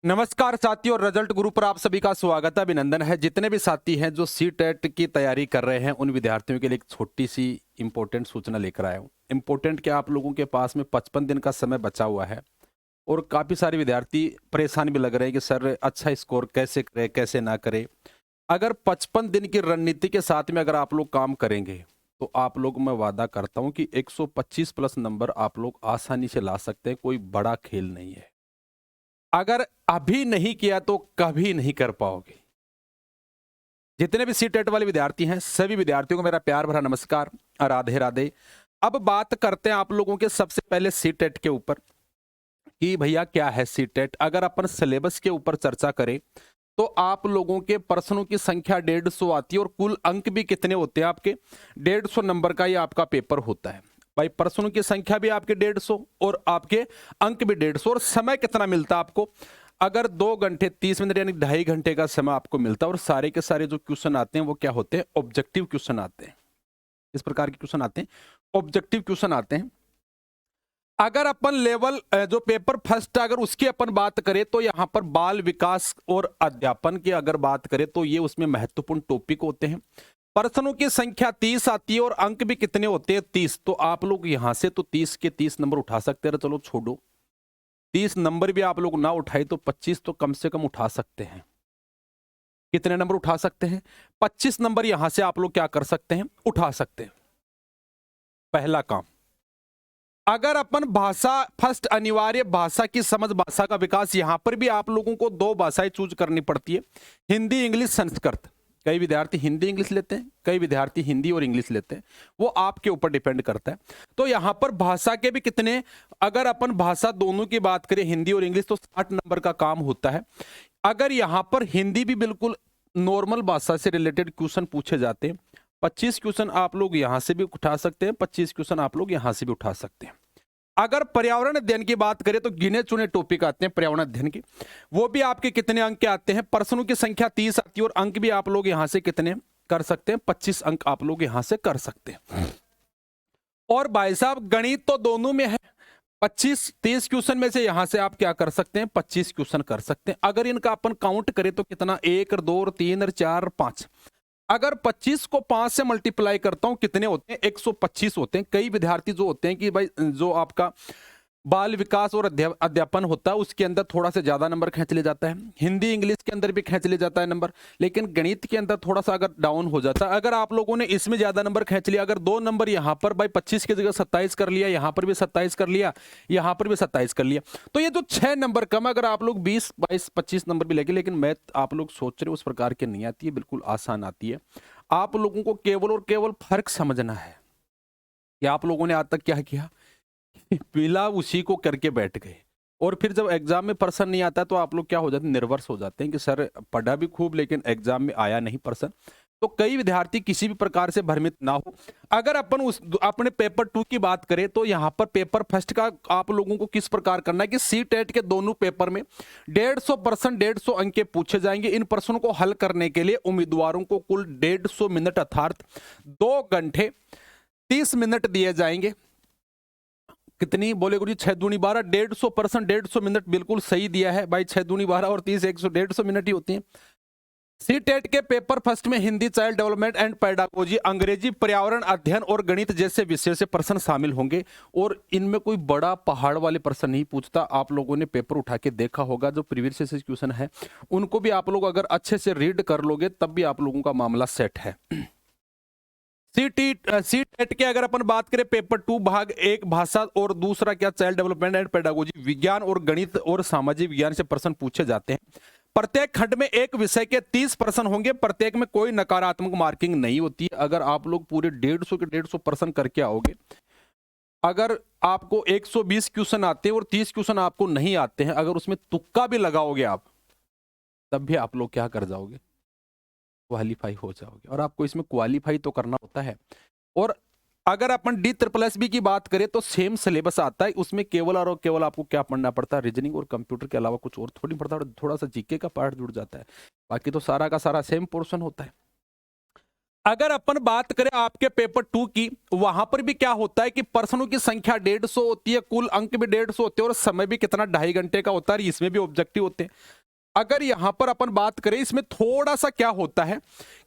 नमस्कार साथियों, रिजल्ट गुरु पर आप सभी का स्वागत है, अभिनंदन है। जितने भी साथी हैं जो सीटेट की तैयारी कर रहे हैं उन विद्यार्थियों के लिए एक छोटी सी इंपॉर्टेंट सूचना लेकर आया हूँ। इंपॉर्टेंट क्या, आप लोगों के पास में 55 दिन का समय बचा हुआ है और काफ़ी सारे विद्यार्थी परेशान भी लग रहे हैं कि सर अच्छा स्कोर कैसे करें कैसे ना करें। अगर 55 दिन की रणनीति के साथ में अगर आप लोग काम करेंगे तो आप लोग, मैं वादा करता हूँ कि 125 प्लस नंबर आप लोग आसानी से ला सकते हैं। कोई बड़ा खेल नहीं है। अगर अभी नहीं किया तो कभी नहीं कर पाओगे। जितने भी सी टेट वाले विद्यार्थी हैं सभी विद्यार्थियों को मेरा प्यार भरा नमस्कार, राधे राधे। अब बात करते हैं आप लोगों के सबसे पहले सी टेट के ऊपर कि भैया क्या है सी टेट। अगर अपन सिलेबस के ऊपर चर्चा करें तो आप लोगों के प्रश्नों की संख्या 150 आती है और कुल अंक भी कितने होते हैं आपके, 150 नंबर का ये आपका पेपर होता है। भाई प्रश्नों की संख्या भी आपके 150 और आपके अंक भी 150। और समय कितना मिलता है आपको, अगर 2 घंटे 30 मिनट यानी 2.5 घंटे का समय आपको मिलता है। और सारे के सारे जो क्वेश्चन आते हैं वो क्या होते हैं, ऑब्जेक्टिव क्वेश्चन आते हैं। इस प्रकार के क्वेश्चन आते हैं, ऑब्जेक्टिव क्वेश्चन आते हैं। अगर अपन लेवल जो पेपर फर्स्ट अगर उसकी अपन बात करें तो यहां पर बाल विकास और अध्यापन की अगर बात करें तो ये उसमें महत्वपूर्ण टॉपिक होते हैं। प्रश्नों की संख्या 30 आती है और अंक भी कितने होते हैं, 30। तो आप लोग यहां से तो 30 के 30 नंबर उठा सकते हैं। चलो छोड़ो, 30 नंबर भी आप लोग ना उठाए तो 25 तो कम से कम उठा सकते हैं। कितने नंबर उठा सकते हैं, 25 नंबर यहां से आप लोग क्या कर सकते हैं, उठा सकते हैं। पहला काम, अगर अपन भाषा फर्स्ट अनिवार्य भाषा की समझ, भाषा का विकास, यहां पर भी आप लोगों को 2 भाषाएं चूज करनी पड़ती है, हिंदी इंग्लिश संस्कृत। कई विद्यार्थी हिंदी इंग्लिश लेते हैं, कई विद्यार्थी हिंदी और इंग्लिश लेते हैं, वो आपके ऊपर डिपेंड करता है। तो यहां पर भाषा के भी कितने, अगर अपन भाषा दोनों की बात करें हिंदी और इंग्लिश तो 60 नंबर का काम होता है। अगर यहां पर हिंदी भी बिल्कुल नॉर्मल भाषा से रिलेटेड क्वेश्चन पूछे जाते हैं, 25 क्वेश्चन आप लोग यहां से भी उठा सकते हैं, 25 क्वेश्चन आप लोग यहां से भी उठा सकते हैं। अगर पर्यावरण अध्ययन की बात करें तो गिने चुने टॉपिक आते हैं पर्यावरण अध्ययन के, वो भी आपके कितने अंक के आते हैं, प्रश्नों की संख्या 30 आती है और अंक भी आप लोग यहां से कितने कर सकते हैं, 25 अंक आप लोग यहां से कर सकते हैं। और भाई साहब गणित तो दोनों में है, 25-30 क्वेश्चन में से यहां से आप क्या कर सकते हैं, 25 क्वेश्चन कर सकते हैं। अगर इनका अपन काउंट करें तो कितना, 1 और 2 और 3 और 4 और 5। अगर 25 को 5 से मल्टीप्लाई करता हूं कितने होते हैं, 125 होते हैं। कई विद्यार्थी जो होते हैं कि भाई जो आपका बाल विकास और अध्यापन होता है उसके अंदर थोड़ा सा ज्यादा नंबर खींच ले जाता है, हिंदी इंग्लिश के अंदर भी खींच ले जाता है नंबर, लेकिन गणित के अंदर थोड़ा सा अगर डाउन हो जाता है। अगर आप लोगों ने इसमें ज्यादा नंबर खींच लिया, अगर 2 नंबर यहां पर भाई 25 की जगह 27 कर लिया, यहां पर भी 27 कर लिया, यहां पर भी 27 कर लिया, तो ये जो 6 नंबर कम, अगर आप लोग 20 22 25 नंबर भी लेके, लेकिन मैथ आप लोग सोच रहे हो उस प्रकार की नहीं आती है, बिल्कुल आसान आती है। आप लोगों को केवल और केवल फर्क समझना है कि आप लोगों ने आज तक क्या किया, पीला उसी को करके बैठ गए। और फिर जब एग्जाम में पर्सन नहीं आता तो आप लोग क्या हो जाते हैं, निर्वस हो जाते हैं कि सर पढ़ा भी खूब लेकिन एग्जाम में आया नहीं पर्सन। तो कई विद्यार्थी किसी भी प्रकार से भ्रमित ना हो। अगर अपन उस अपने पेपर 2 की बात करें तो यहां पर पेपर फर्स्ट का आप लोगों को किस प्रकार करना है कि सी टेट के दोनों पेपर में 150% 150 अंक के पूछे जाएंगे। इन प्रश्नों को हल करने के लिए उम्मीदवारों को कुल 150 मिनट अर्थात 2 घंटे 30 मिनट दिए जाएंगे। कितनी बोले गुरु जी, 6 दूनी 12, 150% 150 मिनट बिल्कुल सही दिया है भाई। 6 दूनी 12 और 30 150 मिनट ही होती हैं। सी टेट के पेपर फर्स्ट में Hindi, child development and pedagogy, अंग्रेजी, पर्यावरण अध्ययन और गणित जैसे विषय से प्रश्न शामिल होंगे। और इनमें कोई बड़ा पहाड़ वाले प्रश्न नहीं पूछता। आप लोगों ने पेपर उठा के देखा होगा, जो प्रीवियस क्वेश्चन है उनको भी आप लोग अगर अच्छे से रीड कर लोगे तब भी आप लोगों का मामला सेट है। सी टेट के अगर अपन बात करें पेपर 2 भाग 1 भाषा और दूसरा क्या, चाइल्ड डेवलपमेंट एंड पेडागोजी, विज्ञान और गणित और सामाजिक विज्ञान से प्रश्न पूछे जाते हैं। प्रत्येक खंड में एक विषय के 30 प्रश्न होंगे, प्रत्येक में कोई नकारात्मक मार्किंग नहीं होती। अगर आप लोग पूरे 150 के 150 प्रश्न करके आओगे, अगर आपको 120 क्वेश्चन आते हैं और 30 क्वेश्चन आपको नहीं आते हैं, अगर उसमें तुक्का भी लगाओगे आप, तब भी आप लोग क्या कर जाओगे, क्वालिफाई हो जाओगे। और आपको इसमें क्वालिफाई तो करना होता है। और अगर अपन डी ट्रिपल एस बी की बात करें तो सेम सिलेबस आता है, उसमें केवल और केवल आपको क्या पढ़ना पड़ता है, रीजनिंग और कंप्यूटर के अलावा कुछ और थोड़ी पड़ता है, थोड़ा सा जीके का पार्ट जुड़ जाता है, बाकी तो सारा का सारा सेम पोर्शन होता है। अगर अपन बात करें आपके पेपर 2 की, वहां पर भी क्या होता है कि प्रश्नों की संख्या 150 होती है, कुल अंक भी 150 होते हैं और समय भी कितना 2.5 घंटे का होता है, इसमें भी ऑब्जेक्टिव होते हैं। अगर यहां पर अपन बात करें, इसमें थोड़ा सा क्या होता है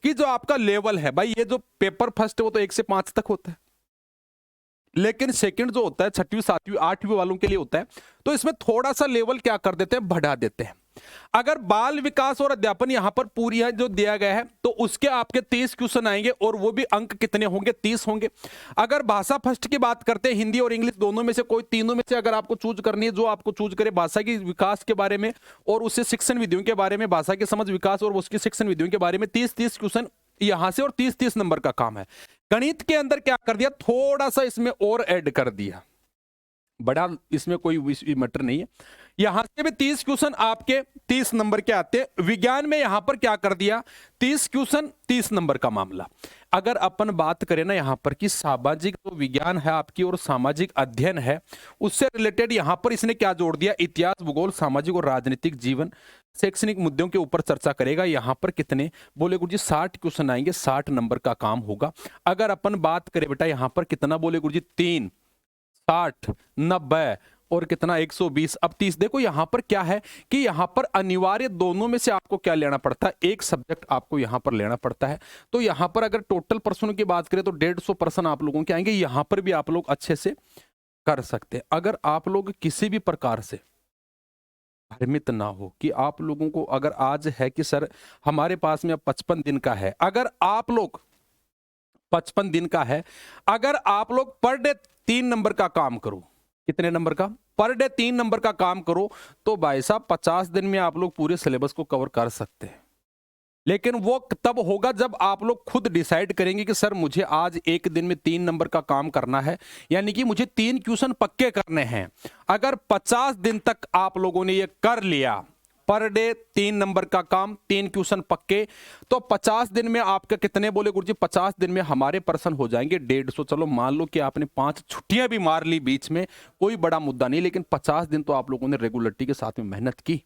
कि जो आपका लेवल है भाई, ये जो पेपर फर्स्ट है वो तो 1 से 5 तक होता है, लेकिन सेकंड जो होता है 6वीं 7वीं 8वीं वालों के लिए होता है, तो इसमें थोड़ा सा लेवल क्या कर देते हैं, बढ़ा देते हैं। अगर बाल विकास और अध्यापन यहां पर पूरी है जो दिया गया है, तो उसके आपके 30 क्वेश्चन आएंगे और वो भी अंक कितने होंगे, 30 होंगे। अगर भाषा फर्स्ट की बात करते हैं, हिंदी और इंग्लिश दोनों में से कोई तीनों में से अगर आपको चूज करनी है, जो आपको चूज करे भाषा की विकास के बारे में और उससे शिक्षण विधियों के बारे में, भाषा की समझ विकास और उसकी शिक्षण विधियों के बारे में 30-30 क्वेश्चन यहां से और 30-30 नंबर का काम है। गणित के अंदर क्या कर दिया, थोड़ा सा इसमें और ऐड कर दिया, बड़ा इसमें कोई मैटर नहीं है। यहां से भी 30 क्वेश्चन आपके 30 नंबर के आते हैं। विज्ञान में यहां पर क्या कर दिया, 30 क्वेश्चन 30 नंबर का मामला। अगर अपन बात करें ना यहां पर कि सामाजिक जो विज्ञान है आपकी और सामाजिक अध्ययन है, उससे रिलेटेड यहां पर इसने क्या जोड़ दिया, इतिहास, भूगोल, सामाजिक और राजनीतिक जीवन, शैक्षणिक मुद्दों के ऊपर चर्चा करेगा। यहां पर कितने बोले गुरुजी, 60 क्वेश्चन आएंगे, 60 नंबर का काम होगा। अगर अपन बात करें बेटा यहां पर कितना बोले गुरुजी, 3, 60, 90 और कितना 120। अब 30। देखो यहां पर क्या है कि यहां पर अनिवार्य दोनों में से आपको क्या लेना पड़ता है, एक सब्जेक्ट आपको यहां पर लेना पड़ता है। तो यहां पर अगर टोटल प्रश्नों की बात करें तो 150 प्रश्न आप लोगों के आएंगे, यहां पर भी आप लोग अच्छे से कर सकते हैं। अगर आप लोग किसी भी प्रकार से भ्रमित ना हो कि आप लोगों को अगर आज है कि सर हमारे पास में अब 55 दिन का है, अगर आप लोग 55 दिन का है, अगर आप लोग पर डे 3 नंबर का काम करो, कितने नंबर का, पर डे 3 नंबर का काम करो, तो भाई साहब 50 दिन में आप लोग पूरे सिलेबस को कवर कर सकते हैं। लेकिन वो तब होगा जब आप लोग खुद डिसाइड करेंगे कि सर मुझे आज एक दिन में 3 नंबर का काम करना है, यानी कि मुझे 3 क्वेश्चन पक्के करने हैं। अगर 50 दिन तक आप लोगों ने ये कर लिया, पर डे 3 नंबर का काम, 3 क्वेश्चन पक्के, तो 50 दिन में आपका कितने बोले गुरुजी, 50 दिन में हमारे पर्सन हो जाएंगे 150। चलो मान लो कि आपने 5 छुट्टियां भी मार ली बीच में, कोई बड़ा मुद्दा नहीं, लेकिन 50 दिन तो आप लोगों ने रेगुलरिटी के साथ में मेहनत की।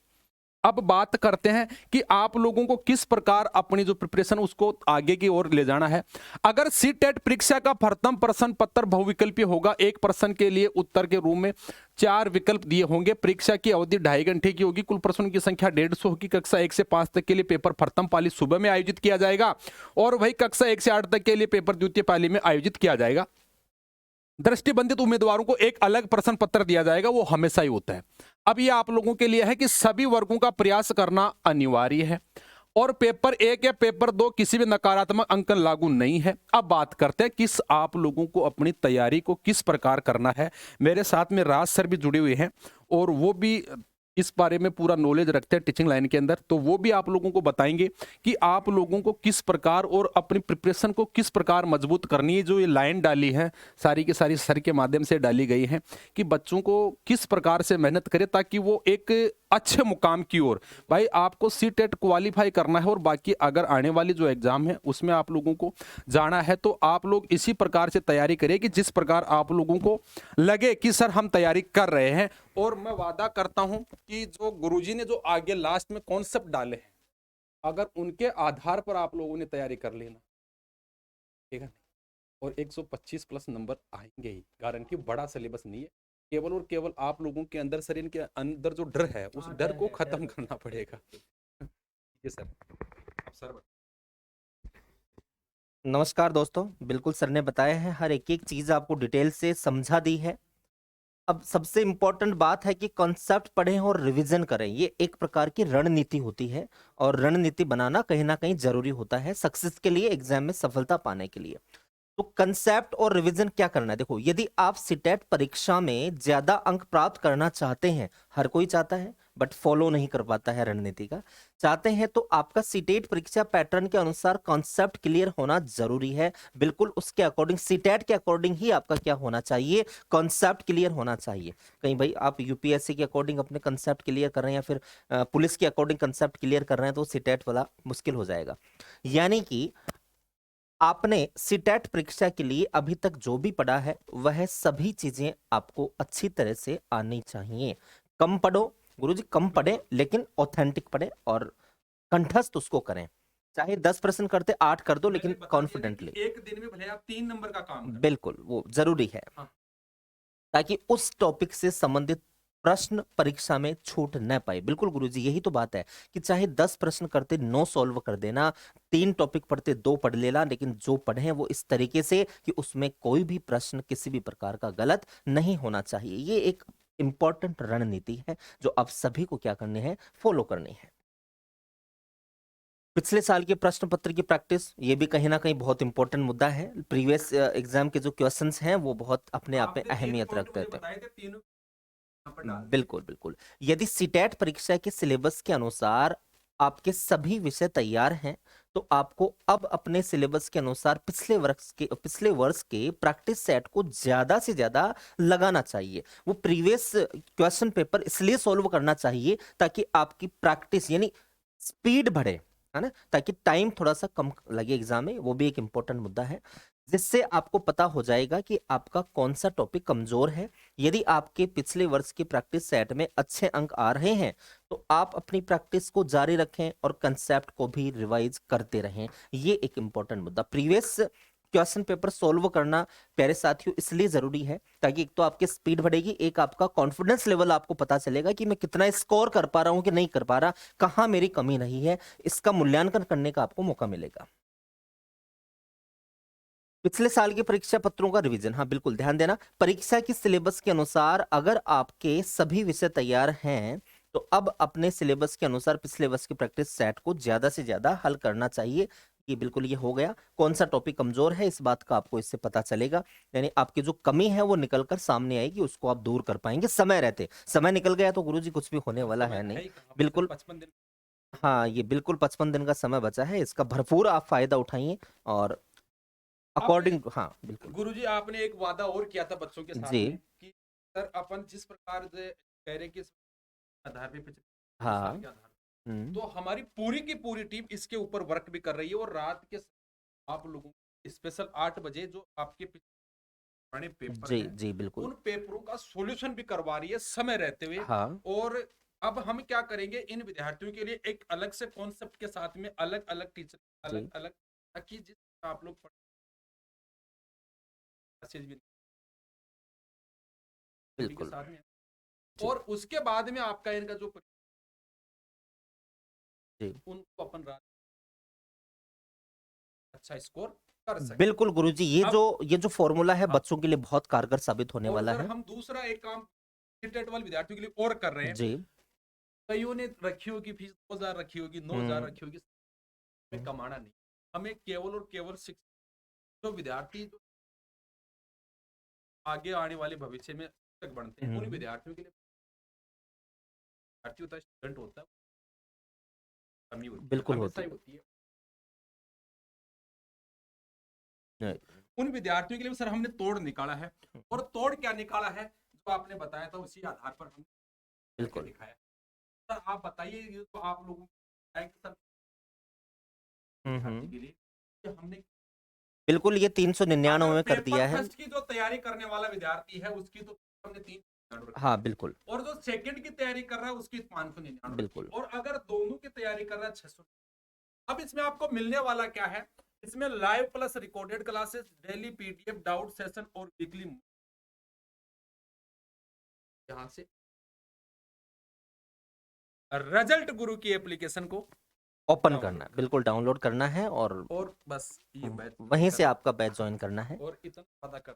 अब बात करते हैं कि आप लोगों को किस प्रकार अपनी जो प्रिपरेशन उसको आगे की ओर ले जाना है। अगर सीटेट परीक्षा का प्रथम प्रश्न पत्र बहुविकल्पीय होगा, एक प्रश्न के लिए उत्तर के रूप में 4 विकल्प दिए होंगे। परीक्षा की अवधि 2.5 घंटे की होगी। कुल प्रश्नों की संख्या 150 होगी। कक्षा 1 से 5 तक के लिए पेपर प्रथम पाली सुबह में आयोजित किया जाएगा और वही कक्षा 1 से 8 तक के लिए पेपर द्वितीय पाली में आयोजित किया जाएगा। दृष्टिबंधित उम्मीदवारों को एक अलग प्रश्न पत्र दिया जाएगा, वो हमेशा ही होता है। अब ये आप लोगों के लिए है कि सभी वर्गों का प्रयास करना अनिवार्य है और पेपर 1 या पेपर 2 किसी भी नकारात्मक अंकन लागू नहीं है। अब बात करते हैं किस आप लोगों को अपनी तैयारी को किस प्रकार करना है। मेरे साथ में राज सर भी जुड़े हुए हैं और वो भी इस बारे में पूरा नॉलेज रखते हैं टीचिंग लाइन के अंदर, तो वो भी आप लोगों को बताएंगे कि आप लोगों को किस प्रकार और अपनी प्रिपरेशन को किस प्रकार मजबूत करनी है। जो ये लाइन डाली है सारी की सारी सर के माध्यम से डाली गई है कि बच्चों को किस प्रकार से मेहनत करें ताकि वो एक अच्छे मुकाम की ओर, भाई आपको सीटेट क्वालिफाई करना है और बाकी अगर आने वाली जो एग्जाम है उसमें आप लोगों को जाना है, तो आप लोग इसी प्रकार से तैयारी करें कि जिस प्रकार आप लोगों को लगे कि सर हम तैयारी कर रहे हैं। और मैं वादा करता हूं कि जो गुरुजी ने जो आगे लास्ट में कॉन्सेप्ट डाले हैं, अगर उनके आधार पर आप लोगों ने तैयारी कर लेना, ठीक है, और 125 प्लस नंबर आएंगे ही, गारंटी। बड़ा सिलेबस नहीं है, केवल और केवल आप लोगों के अंदर सर इनके अंदर जो डर है उस डर को खत्म करना पड़ेगा। ये सर, सर नमस्कार दोस्तों, बिल्कुल सर ने बताया है, हर एक एक चीज आपको डिटेल से समझा दी है। अब सबसे इम्पोर्टेंट बात है कि कॉन्सेप्ट पढ़ें और रिवीजन करें। ये एक प्रकार की रणनीति होती है और रणनीति बनाना कहीं ना कहीं जरूरी होता है सक्सेस के लिए, एग्जाम में सफलता पाने के लिए। तो कंसेप्ट और रिवीजन क्या करना है, देखो यदि आप सीटेट परीक्षा में ज्यादा अंक प्राप्त करना चाहते हैं, हर कोई चाहता है बट फॉलो नहीं कर पाता है रणनीति का, चाहते हैं तो आपका सीटेट परीक्षा पैटर्न के अनुसार कॉन्सेप्ट क्लियर होना जरूरी है। बिल्कुल उसके अकॉर्डिंग, सीटेट के अकॉर्डिंग ही आपका क्या होना चाहिए, कॉन्सेप्ट क्लियर होना चाहिए। कहीं भाई आप यूपीएससी के अकॉर्डिंग अपने कंसेप्ट क्लियर कर रहे हैं या फिर पुलिस के अकॉर्डिंग कंसेप्ट क्लियर कर रहे हैं तो सीटेट वाला मुश्किल हो जाएगा। यानी कि आपने सीटेट परीक्षा के लिए अभी तक जो भी पढ़ा है वह सभी चीजें आपको अच्छी तरह से आनी चाहिए। कम पढ़ो गुरुजी, कम पढ़े लेकिन ऑथेंटिक पढ़े और कंठस्थ उसको करें। चाहे 10 प्रश्न करते 8 कर दो, लेकिन मैंने बता दिया ना कि कॉन्फिडेंटली। एक दिन में भले आप 3 नंबर का काम करें। बिल्कुल, वो जरूरी है, हाँ। ताकि उस टॉपिक से संबंधित प्रश्न परीक्षा में छूट न पाए। बिल्कुल गुरुजी, यही तो बात है कि चाहे 10 प्रश्न करते 9 सॉल्व कर देना, 3 टॉपिक पढ़ते 2 पढ़ लेना, लेकिन जो पढ़े वो इस तरीके से कि उसमें कोई भी प्रश्न किसी भी प्रकार का गलत नहीं होना चाहिए। ये एक इंपॉर्टेंट रणनीति है जो आप सभी को क्या करनी है, फॉलो करनी है। पिछले साल के प्रश्न पत्र की प्रैक्टिस, ये भी कहीं ना कहीं बहुत इंपॉर्टेंट मुद्दा है। प्रीवियस एग्जाम के जो क्वेश्चंस हैं वो बहुत अपने आप में आपने 3 अहमियत पॉइंट रखते मुझे थे। बताए थे, तीनों यहाँ पर डाल दिए। बिल्कुल बिल्कुल। यदि सीटेट परीक्षा के सिलेबस के अनुसार आपके सभी विषय तैयार हैं, तो आपको अब अपने सिलेबस के अनुसार पिछले वर्ष के प्रैक्टिस सेट को ज्यादा से ज्यादा लगाना चाहिए। वो प्रीवियस क्वेश्चन पेपर इसलिए सॉल्व करना चाहिए ताकि आपकी प्रैक्टिस यानी स्पीड बढ़े, है ना, ताकि टाइम थोड़ा सा कम लगे एग्जाम में। वो भी एक इंपॉर्टेंट मुद्दा है, जिससे आपको पता हो जाएगा कि आपका कौन सा टॉपिक कमजोर है। यदि आपके पिछले वर्ष की प्रैक्टिस सेट में अच्छे अंक आ रहे हैं, तो आप अपनी प्रैक्टिस को जारी रखें और कंसेप्ट को भी रिवाइज करते रहें। ये एक इंपॉर्टेंट मुद्दा, प्रीवियस क्वेश्चन पेपर सोल्व करना प्यारे साथियों इसलिए जरूरी है ताकि एक तो आपकी स्पीड बढ़ेगी, एक आपका कॉन्फिडेंस लेवल आपको पता चलेगा कि मैं कितना स्कोर कर पा रहा हूं कि नहीं कर पा रहा, कहां मेरी कमी नहीं है, इसका मूल्यांकन करने का आपको मौका मिलेगा। पिछले साल के परीक्षा पत्रों का रिवीजन, हाँ बिल्कुल ध्यान देना। परीक्षा की सिलेबस के अनुसार अगर आपके सभी विषय तैयार हैं, तो अब अपने सिलेबस के अनुसार पिछले वर्ष की प्रैक्टिस सेट को ज्यादा से ज्यादा हल करना चाहिए। ये बिल्कुल ये हो गया। कौन सा टॉपिक कमजोर है इस बात का आपको इससे पता चलेगा, यानी आपकी जो कमी है वो निकलकर सामने आएगी, उसको आप दूर कर पाएंगे समय रहते। समय निकल गया तो गुरुजी कुछ भी होने वाला है समय नहीं। ही कहाँ, बिल्कुल, 55 दिन। हाँ ये बिल्कुल 55 दिन का समय बचा है, इसका भरपूर आप फायदा उठाइए और आपने अकॉर्डिंग, हाँ बिल्कुल। गुरुजी आपने एक वादा और किया था बच्चों के साथ जी, में कि सर अपन जिस प्रकार से कह रहे हैं कि इस आधार पे 75 हाँ, साल के आधार पे, हम्म, तो हमारी पूरी की पूरी टीम इसके ऊपर वर्क भी कर रही है। और रात के आप लोगों को स्पेशल 8 बजे जो आपके पुराने पेपर जी हैं, जी बिल्कुल, उन पेपरों का सॉल्यूशन भी करवा रही है समय रहते हुए। हाँ और अब हम क्या करेंगे, इन विद्यार्थियों के लिए एक अलग से कॉन्सेप्ट के साथ में अलग अलग टीचर जी अलग अलग, ताकि जिस आप लोग मैसेज भी सभी के बिल्कुल साथ में। जी और उसके बाद में आपका इनका जो जी उनको अपन अच्छा स्कोर कर सके। बिल्कुल गुरुजी, अब ये जो फॉर्मूला है हाँ, बच्चों के लिए बहुत कारगर साबित होने और वाला सर है। हम दूसरा एक काम टेट वाले विद्यार्थियों के लिए और कर रहे हैं। जी, कईयों ने रखी होगी फीस 2,000 रखी होगी, 9,000 हम्म, रखी होगी, हमें हम्म, कमाना नहीं। हमें केवल और केवल जो विद्यार्थी जो आगे आने वाले भविष्य में शिक्षक बनते हैं, उन हम्म, विद्यार्थियों के लिए विद्यार्थी होता है, स्टूडेंट होता है, कमी होती है, बिल्कुल हमेशा होती ही होती है। है, उन विद्यार्थियों के लिए भी सर हमने तोड़ निकाला है। और तोड़ क्या निकाला है, जो आपने बताया था उसी आधार पर हमने करके बिल्कुल, दिखाया। सर आप बताइए, ये तो आप लोगों को सर हम्म, विद्यार्थी के लिए कि हमने बिल्कुल ये 399 अगर में कर पेपर दिया है। फर्स्ट की जो तैयारी करने वाला विद्यार्थी है उसकी तो हमने 399 रखी, हाँ बिल्कुल और जो सेकंड की तैयारी कर रहा है उसकी 599 रखी, बिल्कुल, और अगर दोनों की तैयारी कर रहा है 600। अब इसमें आपको मिलने वाला क्या है, इसमें live plus recorded classes, daily PDF, doubt session और वीकली। यहां से रिजल्ट गुरु की एप्लीकेशन को ओपन करना डाउनलोड है, करना बिल्कुल डाउनलोड करना है और बस ये बैच वहीं से करना आपका बैच ज्वाइन करना है। और इतना पता कर।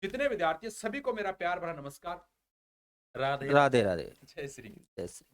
जितने विद्यार्थी सभी को मेरा प्यार भरा नमस्कार, राधे राधे राधे, राधे, जय श्री। जैसे